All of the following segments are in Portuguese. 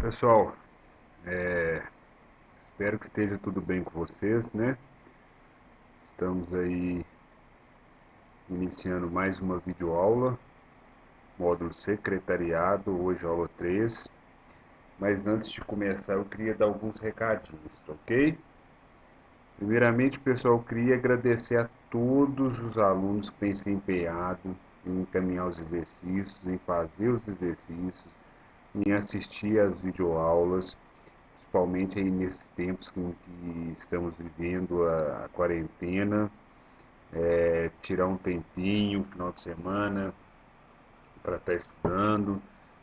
Pessoal, espero que esteja tudo bem com vocês, né? Estamos aí iniciando mais uma videoaula, módulo secretariado, hoje aula 3. Mas antes de começar, eu queria dar alguns recadinhos, tá ok? Primeiramente, pessoal, eu queria agradecer a todos os alunos que têm se empenhado em encaminhar os exercícios, em fazer os exercícios, em assistir às videoaulas, principalmente aí nesses tempos que estamos vivendo a quarentena, tirar um tempinho, final de semana, para estar estudando.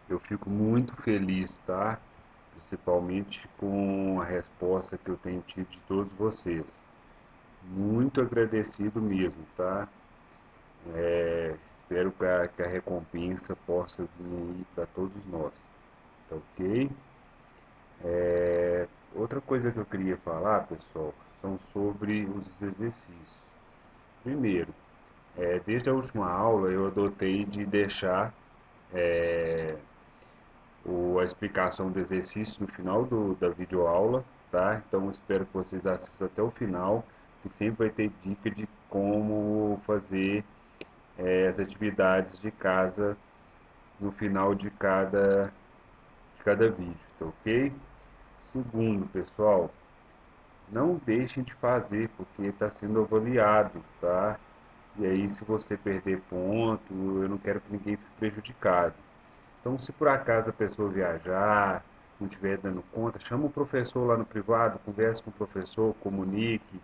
Eu fico muito feliz, tá? Principalmente com a resposta que eu tenho tido de todos vocês. Muito agradecido mesmo, tá? Espero que a recompensa possa vir aí para todos nós, tá ok? Outra coisa que eu queria falar, pessoal, são sobre os exercícios. Primeiro, desde a última aula eu adotei de deixar a explicação do exercício no final da videoaula, tá? Então eu espero que vocês assistam até o final, que sempre vai ter dica de como fazer as atividades de casa no final de cada vídeo, tá ok? Segundo, pessoal, não deixem de fazer, porque está sendo avaliado, tá? E aí, se você perder ponto, eu não quero que ninguém fique prejudicado. Então, se por acaso a pessoa viajar, não estiver dando conta, chama o professor lá no privado, converse com o professor, comunique,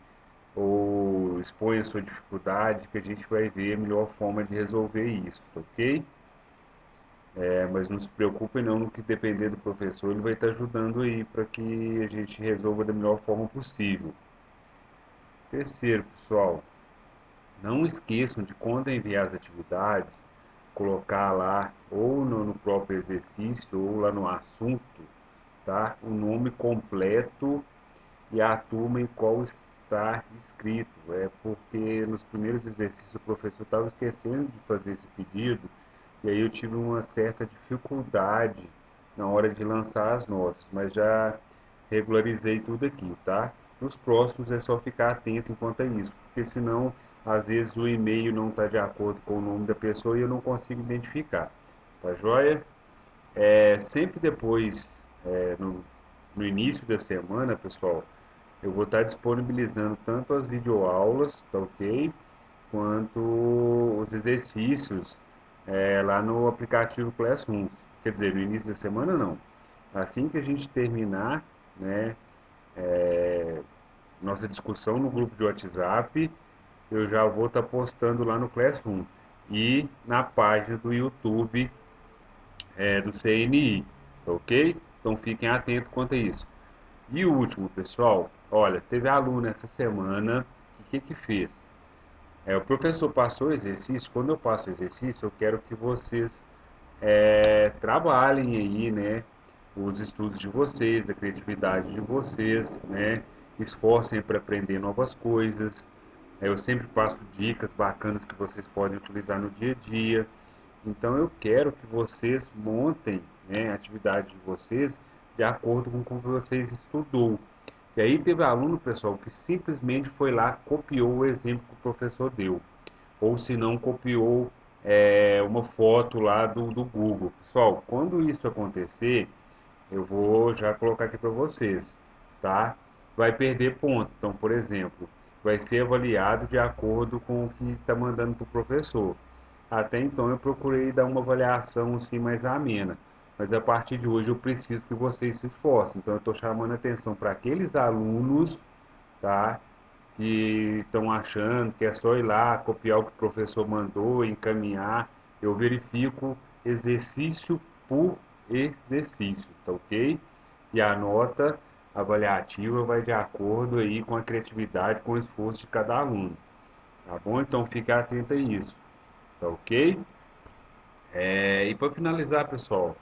ou exponha a sua dificuldade, que a gente vai ver a melhor forma de resolver isso, tá ok? Mas não se preocupe não, no que depender do professor, ele vai estar ajudando aí para que a gente resolva da melhor forma possível. Terceiro, pessoal, não esqueçam de quando enviar as atividades, colocar lá ou no próprio exercício ou lá no assunto, tá? O nome completo e a turma em qual está escrito. É porque nos primeiros exercícios o professor estava esquecendo de fazer esse pedido e aí eu tive uma certa dificuldade na hora de lançar as notas, mas já regularizei tudo aqui, tá? Nos próximos é só ficar atento enquanto a isso, porque senão às vezes o e-mail não está de acordo com o nome da pessoa e eu não consigo identificar, tá joia? Sempre depois, no início da semana, pessoal, eu vou estar disponibilizando tanto as videoaulas, tá ok? Quanto os exercícios lá no aplicativo Classroom. Quer dizer, no início da semana não. Assim que a gente terminar, né, nossa discussão no grupo de WhatsApp, eu já vou estar postando lá no Classroom e na página do YouTube do CNI, tá ok? Então fiquem atentos quanto a isso. E o último, pessoal, olha, teve aluno essa semana que fez? O professor passou o exercício, quando eu passo o exercício, eu quero que vocês trabalhem aí, né, os estudos de vocês, a criatividade de vocês, né, esforcem para aprender novas coisas. Eu sempre passo dicas bacanas que vocês podem utilizar no dia a dia. Então eu quero que vocês montem, né, a atividade de vocês de acordo com o que vocês estudou. E aí teve aluno, pessoal, que simplesmente foi lá, copiou o exemplo que o professor deu. Ou se não, copiou uma foto lá do Google. Pessoal, quando isso acontecer, eu vou já colocar aqui para vocês, tá? Vai perder ponto. Então, por exemplo, vai ser avaliado de acordo com o que está mandando para o professor. Até então eu procurei dar uma avaliação assim mais amena, mas a partir de hoje eu preciso que vocês se esforcem. Então eu estou chamando atenção para aqueles alunos, tá? Que estão achando que é só ir lá, copiar o que o professor mandou, encaminhar. Eu verifico exercício por exercício, tá ok? E a nota avaliativa vai de acordo aí com a criatividade, com o esforço de cada aluno, tá bom? Então fique atento a isso, tá ok? E para finalizar, pessoal,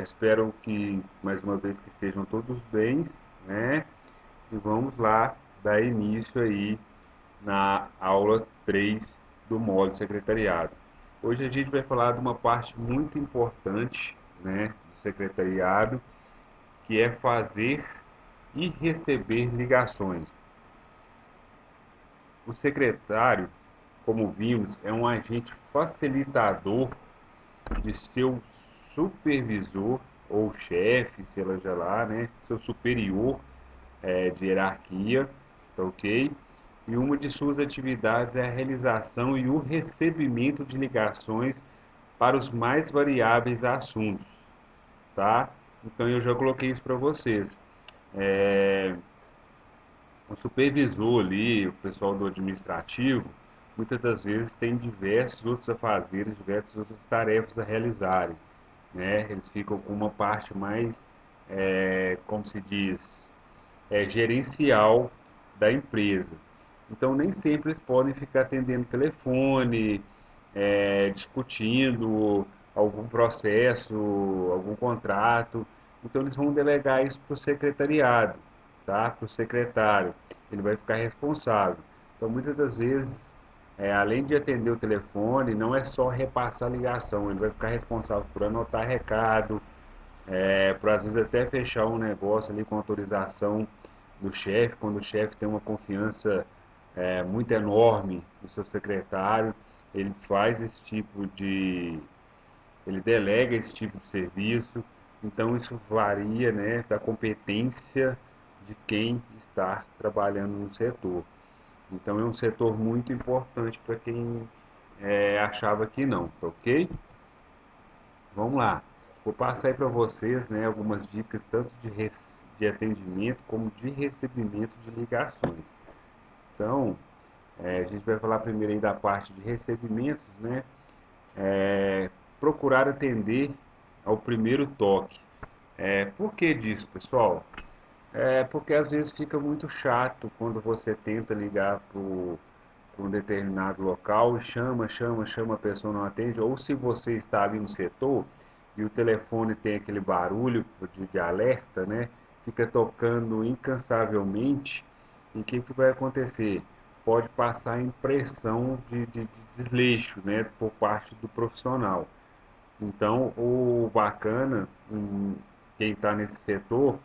espero que mais uma vez que estejam todos bem, né? E vamos lá dar início aí na aula 3 do módulo secretariado. Hoje a gente vai falar de uma parte muito importante, né, secretariado, que é fazer e receber ligações. O secretário, como vimos, é um agente facilitador de seu supervisor ou chefe, seja lá, né, seu superior de hierarquia, tá ok? E uma de suas atividades é a realização e o recebimento de ligações para os mais variáveis assuntos, tá? Então eu já coloquei isso para vocês. É, o supervisor ali, o pessoal do administrativo, muitas das vezes tem diversos outros afazeres, diversas outras tarefas a realizarem, né? Eles ficam com uma parte mais, como se diz, gerencial da empresa. Então, nem sempre eles podem ficar atendendo telefone, discutindo algum processo, algum contrato. Então, eles vão delegar isso para o secretariado, tá? Para o secretário. Ele vai ficar responsável. Então, muitas das vezes, além de atender o telefone, não é só repassar a ligação, ele vai ficar responsável por anotar recado, por às vezes até fechar um negócio ali com autorização do chefe, quando o chefe tem uma confiança muito enorme no seu secretário, ele faz esse tipo de, ele delega esse tipo de serviço, então isso varia, né, da competência de quem está trabalhando no setor. Então é um setor muito importante para quem achava que não, tá ok? Vamos lá. Vou passar aí para vocês, né, algumas dicas tanto de atendimento como de recebimento de ligações. Então, a gente vai falar primeiro aí da parte de recebimentos, né? Procurar atender ao primeiro toque. Por que disso, pessoal? Porque às vezes fica muito chato quando você tenta ligar para um determinado local e chama, a pessoa não atende, ou se você está ali no setor e o telefone tem aquele barulho de alerta, né? Fica tocando incansavelmente, e o que vai acontecer? Pode passar a impressão de desleixo, né? Por parte do profissional. Então, o bacana, quem está nesse setor,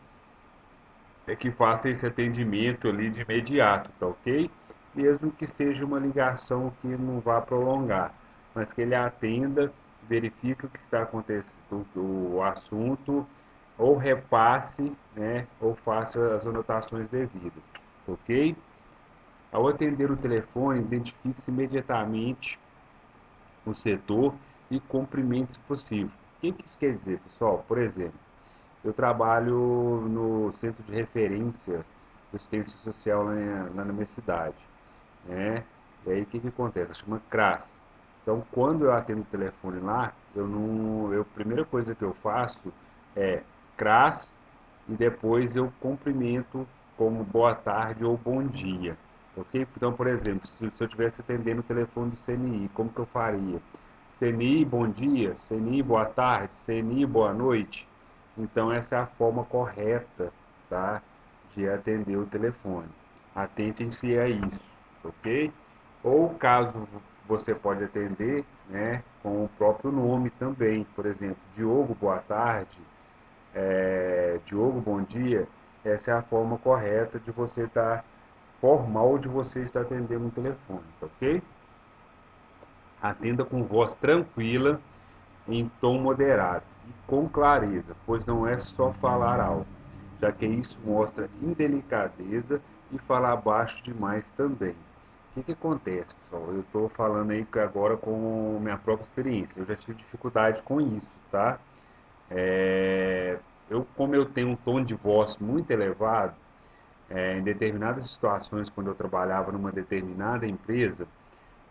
é que faça esse atendimento ali de imediato, tá ok? Mesmo que seja uma ligação que não vá prolongar, mas que ele atenda, verifique o que está acontecendo, o assunto, ou repasse, né, ou faça as anotações devidas, ok? Ao atender o telefone, identifique-se imediatamente o setor e cumprimente se possível. O que isso quer dizer, pessoal? Por exemplo, eu trabalho no Centro de Referência de Assistência Social lá na minha cidade, né? E aí o que acontece? Chama CRAS. Então, quando eu atendo o telefone lá, eu não, a primeira coisa que eu faço é CRAS e depois eu cumprimento como boa tarde ou bom dia, ok? Então, por exemplo, se eu estivesse atendendo o telefone do CNI, como que eu faria? CNI, bom dia, CNI, boa tarde, CNI, boa noite. Então, essa é a forma correta, tá, de atender o telefone. Atentem-se a isso, ok? Ou caso você pode atender, né, com o próprio nome também, por exemplo, Diogo, boa tarde, Diogo, bom dia. Essa é a forma correta de você estar, formal de você estar atendendo um telefone, tá ok? Atenda com voz tranquila, em tom moderado e com clareza, pois não é só falar alto, já que isso mostra indelicadeza e falar baixo demais também. O que acontece, pessoal? Eu estou falando aí agora com minha própria experiência. Eu já tive dificuldade com isso, tá? Como eu tenho um tom de voz muito elevado, em determinadas situações, quando eu trabalhava numa determinada empresa,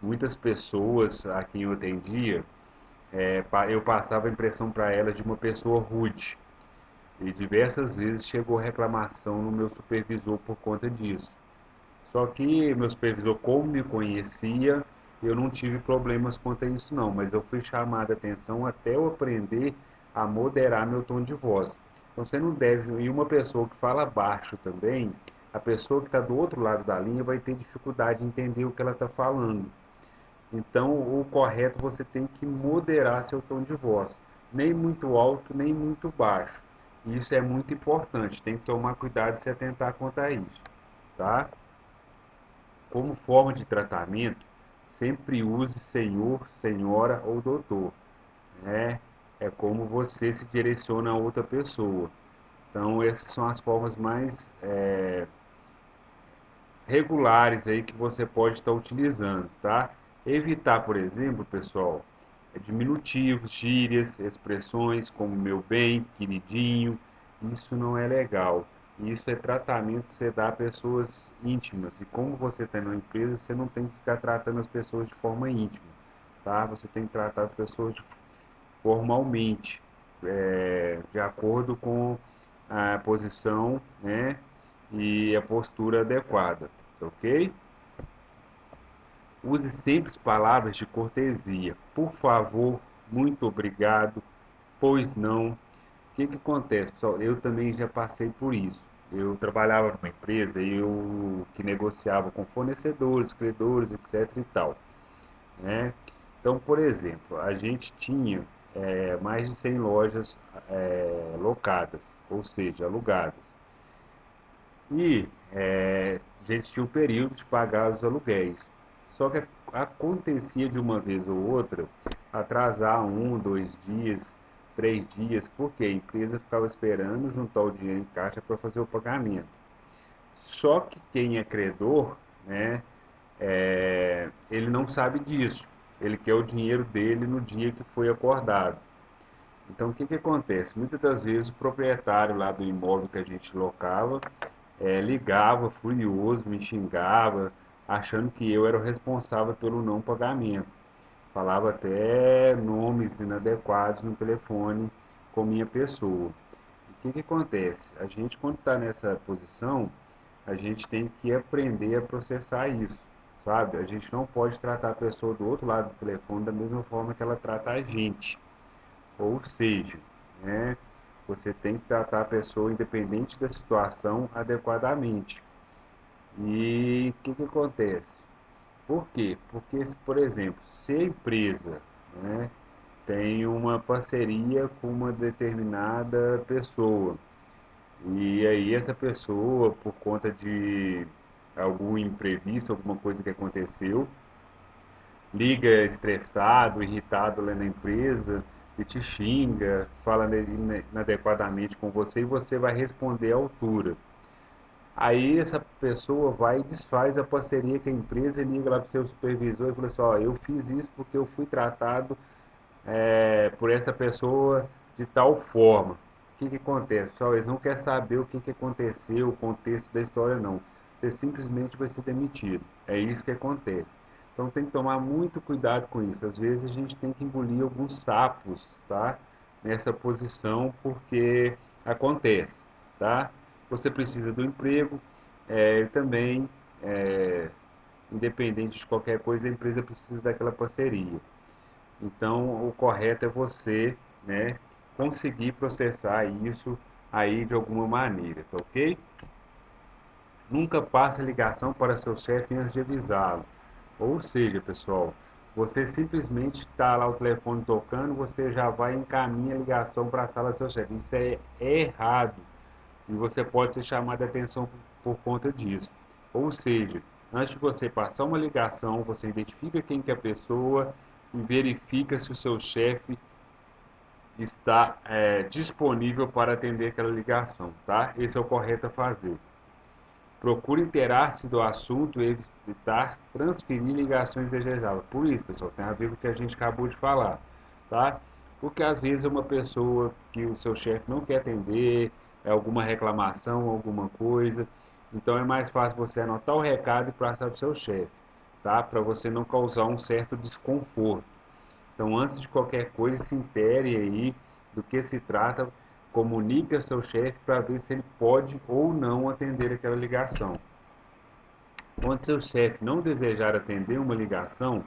muitas pessoas a quem eu atendia, eu passava a impressão para elas de uma pessoa rude. E diversas vezes chegou reclamação no meu supervisor por conta disso. Só que meu supervisor, como me conhecia, eu não tive problemas quanto a isso não, mas eu fui chamado a atenção até eu aprender a moderar meu tom de voz. Então você não deve, e uma pessoa que fala baixo também, a pessoa que está do outro lado da linha vai ter dificuldade de entender o que ela está falando. Então, o correto, você tem que moderar seu tom de voz. nem muito alto, nem muito baixo. Isso é muito importante, tem que tomar cuidado e se atentar quanto a isso, tá? Como forma de tratamento, sempre use senhor, senhora ou doutor, né? É como você se direciona a outra pessoa. Então, essas são as formas mais regulares aí que você pode estar utilizando, tá? Evitar, por exemplo, pessoal, diminutivos, gírias, expressões como meu bem, queridinho, isso não é legal. Isso é tratamento que você dá a pessoas íntimas. E como você está numa empresa, você não tem que ficar tratando as pessoas de forma íntima, tá? Você tem que tratar as pessoas formalmente, de acordo com a posição, né, e a postura adequada, ok? Use sempre palavras de cortesia. Por favor, muito obrigado, pois não. O que que acontece, pessoal? Eu também já passei por isso. Eu trabalhava numa empresa e eu que negociava com fornecedores, credores, etc e tal, né? Então, por exemplo, a gente tinha mais de 100 lojas locadas, ou seja, alugadas. E a gente tinha um período de pagar os aluguéis. Só que acontecia de uma vez ou outra atrasar um, 2 dias, 3 dias, porque a empresa ficava esperando juntar o dinheiro em caixa para fazer o pagamento. Só que quem é credor, né, ele não sabe disso. Ele quer o dinheiro dele no dia que foi acordado. Então, o que que acontece? Muitas das vezes o proprietário lá do imóvel que a gente locava ligava furioso, me xingava, achando que eu era o responsável pelo não pagamento. Falava até nomes inadequados no telefone com minha pessoa. O que que acontece? A gente, quando está nessa posição, a gente tem que aprender a processar isso, sabe? A gente não pode tratar a pessoa do outro lado do telefone da mesma forma que ela trata a gente. Ou seja, né, você tem que tratar a pessoa independente da situação adequadamente. E o que que acontece? Por quê? Porque, por exemplo, se a empresa, né, tem uma parceria com uma determinada pessoa, e aí essa pessoa, por conta de algum imprevisto, alguma coisa que aconteceu, liga estressado, irritado lá na empresa e te xinga, fala inadequadamente com você e você vai responder à altura. Aí essa pessoa vai e desfaz a parceria com a empresa e liga lá para o seu supervisor e fala assim, ó, eu fiz isso porque eu fui tratado por essa pessoa de tal forma. O que que acontece? Pessoal, eles não querem saber o que que aconteceu, o contexto da história, não. Você simplesmente vai ser demitido. É isso que acontece. Então tem que tomar muito cuidado com isso. Às vezes a gente tem que engolir alguns sapos, tá? Nessa posição, porque acontece, tá? Você precisa do emprego, também, é, independente de qualquer coisa, a empresa precisa daquela parceria. Então, o correto é você, né, conseguir processar isso aí de alguma maneira, tá ok? Nunca passe a ligação para seu chefe antes de avisá-lo. Ou seja, pessoal, você simplesmente está lá o telefone tocando, você já vai e encaminha a ligação para a sala do seu chefe. Isso é errado e você pode ser chamado a atenção por conta disso. Ou seja, antes de você passar uma ligação, você identifica quem que é a pessoa e verifica se o seu chefe está disponível para atender aquela ligação, tá? Esse é o correto a fazer. Procure inteirar-se do assunto e evitar transferir ligações desejáveis. Por isso, pessoal, tem a ver com o que a gente acabou de falar, tá? Porque às vezes uma pessoa que o seu chefe não quer atender, alguma reclamação, alguma coisa, então é mais fácil você anotar o recado e passar para o seu chefe, tá? Para você não causar um certo desconforto. Então, antes de qualquer coisa, se intere aí do que se trata, comunique ao seu chefe para ver se ele pode ou não atender aquela ligação. Quando seu chefe não desejar atender uma ligação,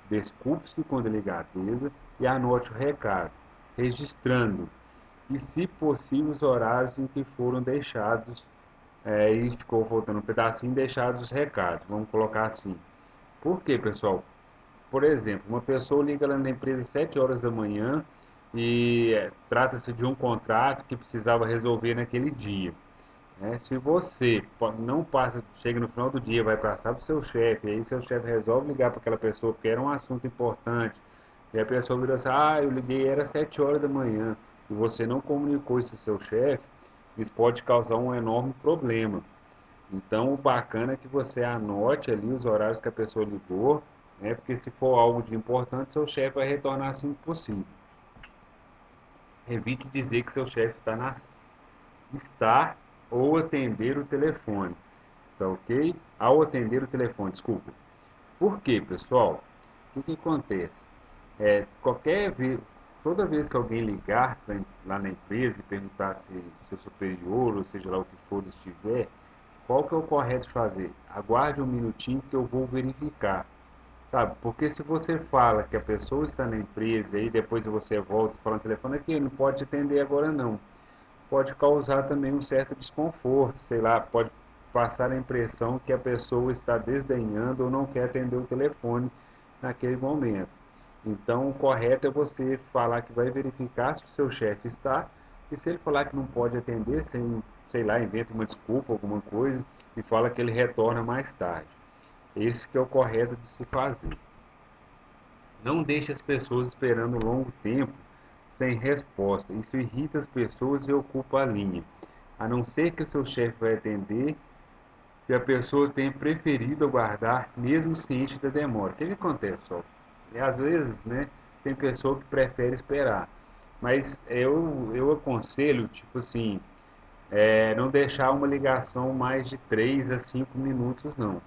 desculpe-se com delicadeza e anote o recado, registrando, e se possível os horários em que foram deixados, e ficou faltando um pedacinho, deixados os recados, vamos colocar assim. Por quê, pessoal? Por exemplo, uma pessoa liga lá na empresa às 7 horas da manhã e trata-se de um contrato que precisava resolver naquele dia, né? Se você não passa, chega no final do dia, vai passar para o seu chefe, aí seu chefe resolve ligar para aquela pessoa porque era um assunto importante, e a pessoa vira assim, eu liguei, era 7 horas da manhã, e você não comunicou isso ao seu chefe, isso pode causar um enorme problema. Então, o bacana é que você anote ali os horários que a pessoa ligou, né? Porque se for algo de importante, seu chefe vai retornar assim que possível. Evite dizer que seu chefe está ou atender o telefone, tá ok? Ao atender o telefone, desculpa. Por quê, pessoal? O que acontece? Qualquer vez, toda vez que alguém ligar lá na empresa e perguntar se seu superior, ou seja lá o que for, estiver, qual que é o correto de fazer? Aguarde um minutinho que eu vou verificar. Sabe? Porque se você fala que a pessoa está na empresa e depois você volta e fala no telefone aqui, não pode atender agora não. Pode causar também um certo desconforto, sei lá, pode passar a impressão que a pessoa está desdenhando ou não quer atender o telefone naquele momento. Então, o correto é você falar que vai verificar se o seu chefe está, e se ele falar que não pode atender, sem, sei lá, inventa uma desculpa, alguma coisa, e fala que ele retorna mais tarde. Esse que é o correto de se fazer. Não deixe as pessoas esperando um longo tempo sem resposta. Isso irrita as pessoas e ocupa a linha. A não ser que o seu chefe vai atender e a pessoa tenha preferido aguardar, mesmo ciente da demora. O que acontece, pessoal? E às vezes, né, tem pessoa que prefere esperar. Mas eu aconselho, tipo assim, não deixar uma ligação mais de 3 a 5 minutos, não.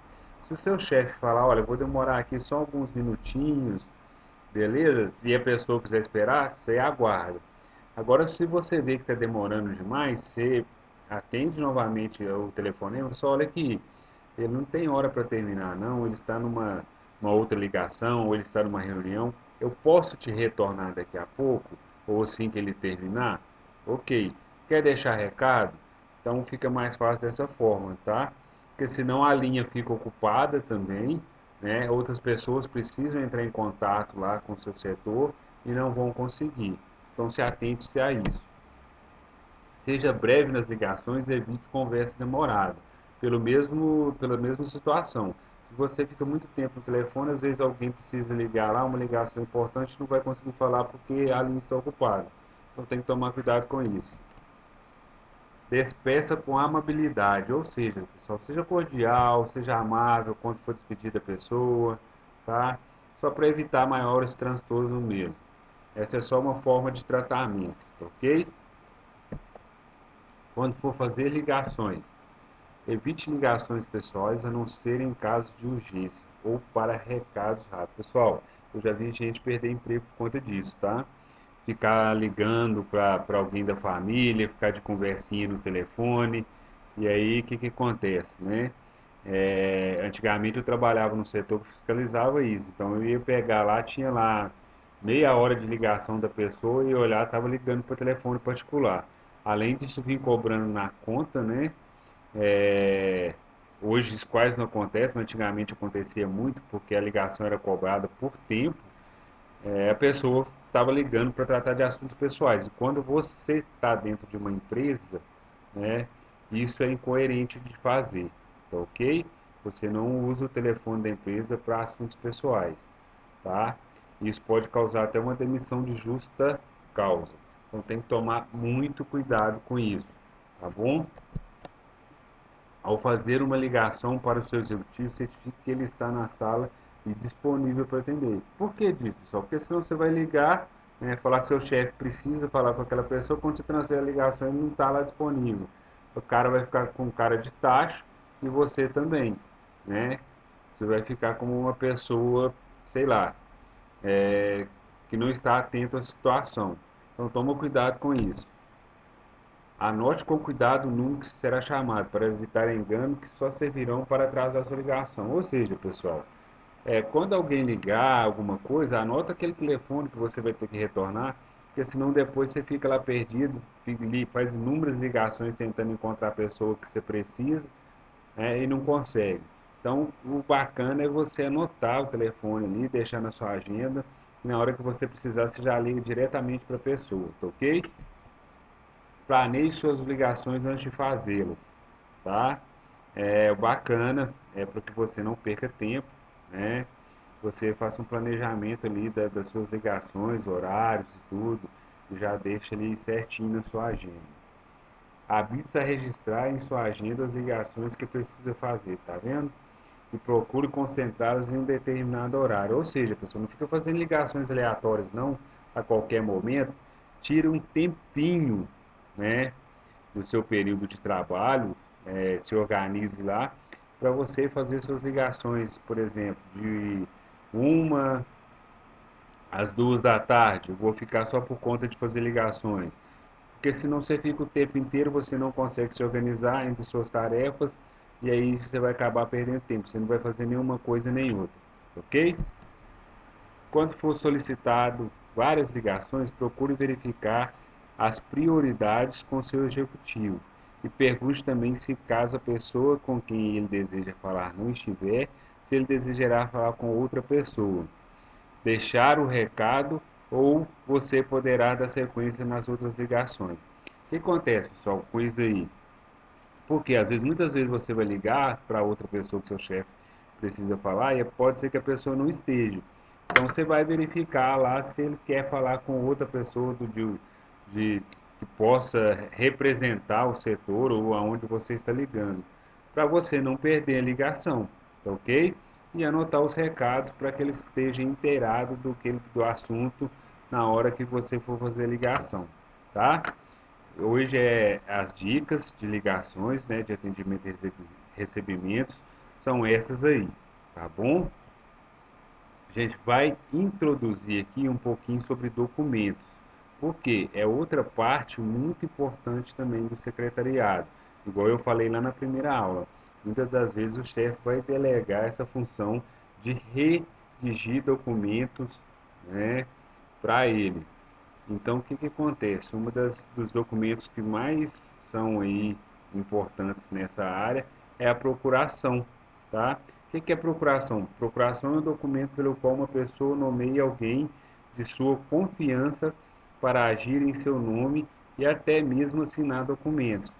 Se o seu chefe falar, olha, eu vou demorar aqui só alguns minutinhos, beleza? E a pessoa quiser esperar, você aguarda. Agora, se você vê que está demorando demais, você atende novamente o telefonema, só olha aqui, ele não tem hora para terminar, não, ele está numa uma outra ligação, ou ele está numa reunião, eu posso te retornar daqui a pouco, ou assim que ele terminar? Ok. Quer deixar recado? Então fica mais fácil dessa forma, tá? Porque senão a linha fica ocupada também, né? Outras pessoas precisam entrar em contato lá com o seu setor e não vão conseguir. Então se atente-se a isso. Seja breve nas ligações e evite conversa demorada. Pela mesma situação. Se você fica muito tempo no telefone, às vezes alguém precisa ligar lá, uma ligação importante, não vai conseguir falar porque a linha está ocupada. Então tem que tomar cuidado com isso. Despeça com amabilidade, ou seja, pessoal, seja cordial, seja amável quando for despedir da pessoa, tá? Só para evitar maiores transtornos mesmo. Essa é só uma forma de tratamento, tá ok? Quando for fazer ligações, evite ligações pessoais a não ser em casos de urgência ou para recados rápidos. Pessoal, eu já vi gente perder emprego por conta disso, tá? Ficar ligando para alguém da família, ficar de conversinha no telefone. E aí, o que que acontece, né? Antigamente eu trabalhava no setor que fiscalizava isso. Então eu ia pegar lá, tinha lá meia hora de ligação da pessoa e olhar, estava ligando para o telefone particular. Além disso, vim cobrando na conta, né? É, Hoje isso quase não acontece, mas antigamente acontecia muito, porque a ligação era cobrada por tempo. A pessoa estava ligando para tratar de assuntos pessoais. E quando você está dentro de uma empresa, né, isso é incoerente de fazer, tá ok? Você não usa o telefone da empresa para assuntos pessoais, tá? Isso pode causar até uma demissão de justa causa. Então tem que tomar muito cuidado com isso, tá bom? Ao fazer uma ligação para o seu executivo, certifique que ele está na sala e disponível para atender. Por que disso, pessoal? Porque senão você vai ligar, né, falar que seu chefe precisa falar com aquela pessoa, quando você transfere a ligação ele não está lá disponível. O cara vai ficar com cara de tacho e você também, né? Você vai ficar como uma pessoa, sei lá, é, que não está atento à situação. Então toma cuidado com isso. Anote com cuidado o número que será chamado, para evitar engano que só servirão para atrasar sua ligação. Ou seja, pessoal, quando alguém ligar alguma coisa, anota aquele telefone que você vai ter que retornar, porque senão depois você fica lá perdido, faz inúmeras ligações tentando encontrar a pessoa que você precisa, né, e não consegue. Então, o bacana é você anotar o telefone ali, deixar na sua agenda, e na hora que você precisar, você já liga diretamente para a pessoa, tá ok? Planeje suas ligações antes de fazê-las, tá? É bacana, é para que você não perca tempo, né? Você faça um planejamento ali das suas ligações, horários e tudo, e já deixa ali certinho na sua agenda. Habite-se a registrar em sua agenda as ligações que precisa fazer, tá vendo? E procure concentrá-las em um determinado horário. Ou seja, pessoal, não fica fazendo ligações aleatórias não, a qualquer momento. Tire um tempinho, né, do seu período de trabalho, se organize lá, para você fazer suas ligações, por exemplo, de 1 às 2 da tarde. Eu vou ficar só por conta de fazer ligações. Porque senão você fica o tempo inteiro, você não consegue se organizar entre suas tarefas e aí você vai acabar perdendo tempo. Você não vai fazer nenhuma coisa nem outra, ok? Quando for solicitado várias ligações, procure verificar as prioridades com seu executivo e pergunte também se caso a pessoa com quem ele deseja falar não estiver, se ele desejará falar com outra pessoa. Deixar o recado ou você poderá dar sequência nas outras ligações. O que acontece, pessoal, com isso aí? Porque às vezes, muitas vezes você vai ligar para outra pessoa que seu chefe precisa falar e pode ser que a pessoa não esteja. Então você vai verificar lá se ele quer falar com outra pessoa que possa representar o setor ou aonde você está ligando, para você não perder a ligação, tá ok? E anotar os recados para que ele esteja inteirado do assunto na hora que você for fazer a ligação, tá? Hoje é as dicas de ligações, né, de atendimento e recebimentos, são essas aí, tá bom? A gente vai introduzir aqui um pouquinho sobre documentos, porque é outra parte muito importante também do secretariado. Igual eu falei lá na primeira aula, muitas das vezes o chefe vai delegar essa função de redigir documentos, né, para ele. Então, o que que acontece? Dos documentos que mais são aí importantes nessa área é a procuração, tá? O que que é procuração? Procuração é um documento pelo qual uma pessoa nomeia alguém de sua confiança para agir em seu nome e até mesmo assinar documentos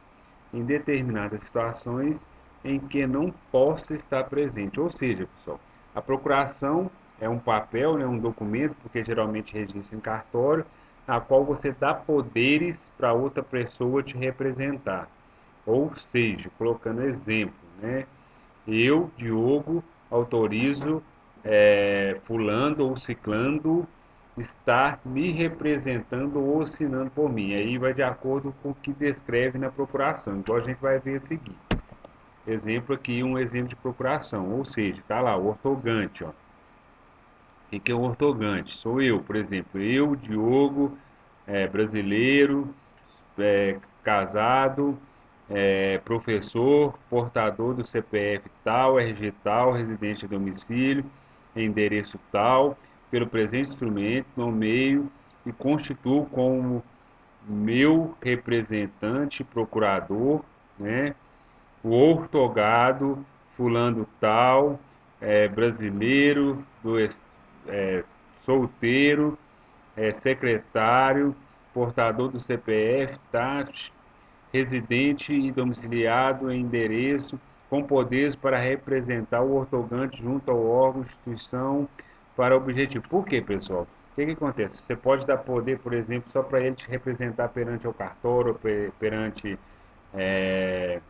em determinadas situações em que não possa estar presente. Ou seja, pessoal, a procuração é um papel, né, um documento, porque geralmente registra em cartório, na qual você dá poderes para outra pessoa te representar. Ou seja, colocando exemplo, né? Eu, Diogo, autorizo fulano ou ciclando estar me representando ou assinando por mim. Aí vai de acordo com o que descreve na procuração. Igual a gente vai ver a seguir. Exemplo aqui, um exemplo de procuração. Ou seja, está lá, o ortogante. Ó. O que é o ortogante? Sou eu, por exemplo. Eu, Diogo, brasileiro, casado, professor, portador do CPF tal, RG tal, residente de domicílio, endereço tal, pelo presente instrumento, nomeio e constituo como meu representante, procurador, né, o ortogado, fulano tal, brasileiro, é, solteiro, secretário, portador do CPF, TAT, residente e domiciliado em endereço, com poderes para representar o ortogante junto ao órgão, instituição, para objetivo. Por quê, pessoal? O que que acontece? Você pode dar poder, por exemplo, só para ele te representar perante o cartório, perante é,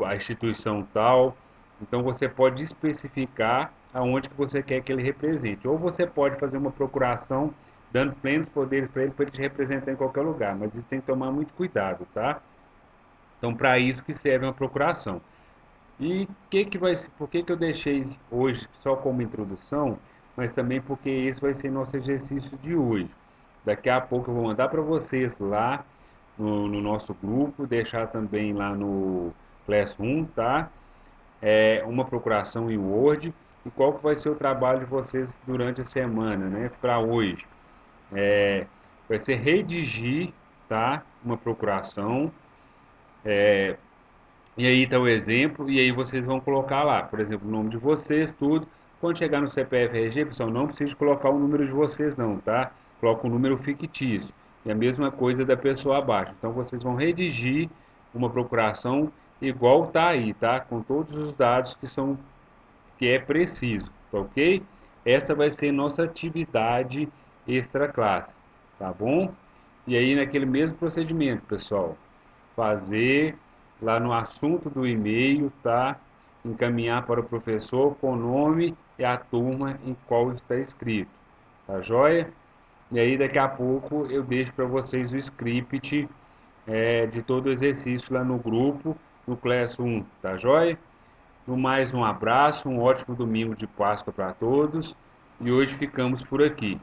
a instituição tal. Então você pode especificar aonde que você quer que ele represente. Ou você pode fazer uma procuração dando plenos poderes para ele te representar em qualquer lugar, mas isso tem que tomar muito cuidado, tá? Então, para isso que serve uma procuração. E por que que eu deixei hoje só como introdução, mas também porque esse vai ser nosso exercício de hoje. Daqui a pouco eu vou mandar para vocês lá no nosso grupo, deixar também lá no Classroom, tá? Uma procuração em Word e qual que vai ser o trabalho de vocês durante a semana, né? Para hoje. É, vai ser redigir, tá? Uma procuração. E aí está o exemplo, e aí vocês vão colocar lá, por exemplo, o nome de vocês, tudo, Quando chegar no CPF RG, pessoal, não precisa colocar o número de vocês não, tá? Coloca um número fictício. E a mesma coisa da pessoa abaixo. Então vocês vão redigir uma procuração igual tá aí, tá? Com todos os dados que é preciso, tá ok? Essa vai ser nossa atividade extra classe, tá bom? E aí naquele mesmo procedimento, pessoal, fazer lá no assunto do e-mail, tá? Encaminhar para o professor com o nome e a turma em qual está escrito, tá joia? E aí daqui a pouco eu deixo para vocês o script de todo o exercício lá no grupo, no Class 1, tá joia? No mais, um abraço, um ótimo domingo de Páscoa para todos e hoje ficamos por aqui.